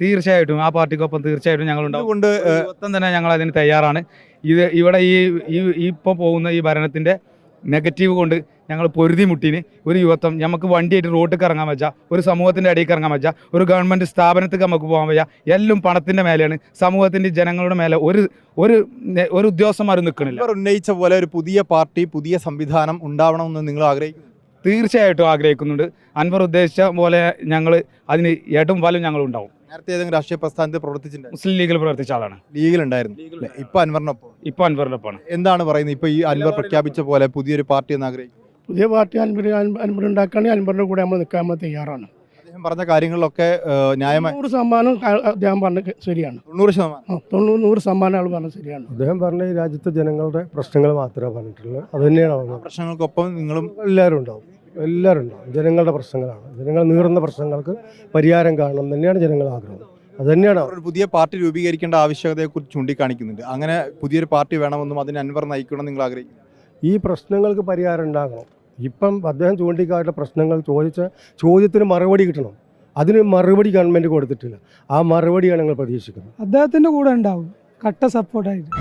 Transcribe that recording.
തീർച്ചയായിട്ടും ആ പാർട്ടിക്കൊപ്പം തീർച്ചയായിട്ടും ഞങ്ങളുണ്ടാവും. അതുകൊണ്ട് മൊത്തം തന്നെ ഞങ്ങൾ അതിന് തയ്യാറാണ്. ഇവിടെ ഇപ്പോൾ പോകുന്ന ഈ ഭരണത്തിൻ്റെ നെഗറ്റീവ് കൊണ്ട് ഞങ്ങൾ പൊരുതി മുട്ടിന് ഒരു യുവത്വം നമുക്ക് വണ്ടിയായിട്ട് റോഡിലേക്ക് ഇറങ്ങാൻ പറ്റുക, ഒരു സമൂഹത്തിൻ്റെ ഇടയ്ക്ക് ഇറങ്ങാൻ പറ്റുക, ഒരു ഗവൺമെൻറ് സ്ഥാപനത്തേക്ക് നമുക്ക് പോകാൻ പറ്റുക. എല്ലാം പണത്തിൻ്റെ മേലെയാണ്, സമൂഹത്തിൻ്റെ ജനങ്ങളുടെ മേലെ ഒരു ഉദ്യോഗസ്ഥന്മാരും നിൽക്കണില്ല. ഇവർ ഉന്നയിച്ച പോലെ ഒരു പുതിയ പാർട്ടി, പുതിയ സംവിധാനം ഉണ്ടാവണമെന്ന് നിങ്ങൾ ആഗ്രഹിക്കുന്നു? തീർച്ചയായിട്ടും ആഗ്രഹിക്കുന്നുണ്ട്. അൻവർ ഉദ്ദേശിച്ച പോലെ ഞങ്ങൾ അതിന് ഏട്ടും പാലും ഞങ്ങളുണ്ടാവും. നേരത്തെ ഏതെങ്കിലും രാഷ്ട്രീയ പ്രസ്ഥാനത്തിൽ പ്രവർത്തിച്ചിട്ടുണ്ട്? മുസ്ലിം ലീഗിൽ പ്രവർത്തിച്ച ആളാണ്. ലീഗിലുണ്ടായിരുന്നു. ഇപ്പൊ അൻവറിനൊപ്പം. ഇപ്പോൾ അൻവറിനൊപ്പമാണ്. എന്താണ് പറയുന്നത്? ഇപ്പൊ ഈ അൻവർ പ്രഖ്യാപിച്ച പോലെ പുതിയൊരു പാർട്ടി എന്ന് ആഗ്രഹിക്കും? പുതിയ പാർട്ടി അൻവർ ഉണ്ടാക്കുകയാണെങ്കിൽ അൻവറിൻ്റെ കൂടെ നമ്മൾ നിൽക്കാൻ നമ്മൾ തയ്യാറാണ്. അദ്ദേഹം പറഞ്ഞ കാര്യങ്ങളിലൊക്കെ ന്യായമായി 100% അദ്ദേഹം പറഞ്ഞത് ശരിയാണ്. 100%. 100% ആൾ പറഞ്ഞത് ശരിയാണ്. അദ്ദേഹം പറഞ്ഞ ഈ രാജ്യത്തെ ജനങ്ങളുടെ പ്രശ്നങ്ങൾ മാത്രമേ പറഞ്ഞിട്ടുള്ളൂ. അത് തന്നെയാണ് പ്രശ്നങ്ങൾക്കൊപ്പം നിങ്ങളും എല്ലാവരും ഉണ്ടാവും. ജനങ്ങളുടെ പ്രശ്നങ്ങളാണ്. ജനങ്ങൾ നീറുന്ന പ്രശ്നങ്ങൾക്ക് പരിഹാരം കാണണം തന്നെയാണ് ജനങ്ങൾ ആഗ്രഹം. അത് തന്നെയാണ് ഒരു പുതിയ പാർട്ടി രൂപീകരിക്കേണ്ട ആവശ്യകതയെക്കുറിച്ച് ചൂണ്ടിക്കാണിക്കുന്നുണ്ട്. അങ്ങനെ പുതിയൊരു പാർട്ടി വേണമെന്നും അതിന് അൻവർ നയിക്കണം നിങ്ങൾ ആഗ്രഹിക്കുന്നു? ഈ പ്രശ്നങ്ങൾക്ക് പരിഹാരം ഉണ്ടാകണം. ഇപ്പം അദ്ദേഹം ചൂണ്ടിക്കാട്ടിയ പ്രശ്നങ്ങൾ ചോദ്യത്തിന് മറുപടി കിട്ടണം. അതിന് മറുപടി ഗവൺമെൻറ് കൊടുത്തിട്ടില്ല. ആ മറുപടിയാണ് ഞങ്ങൾ പ്രതീക്ഷിക്കുന്നത്. അദ്ദേഹത്തിൻ്റെ കൂടെ ഉണ്ടാവും, കട്ട സപ്പോർട്ടായിട്ട്.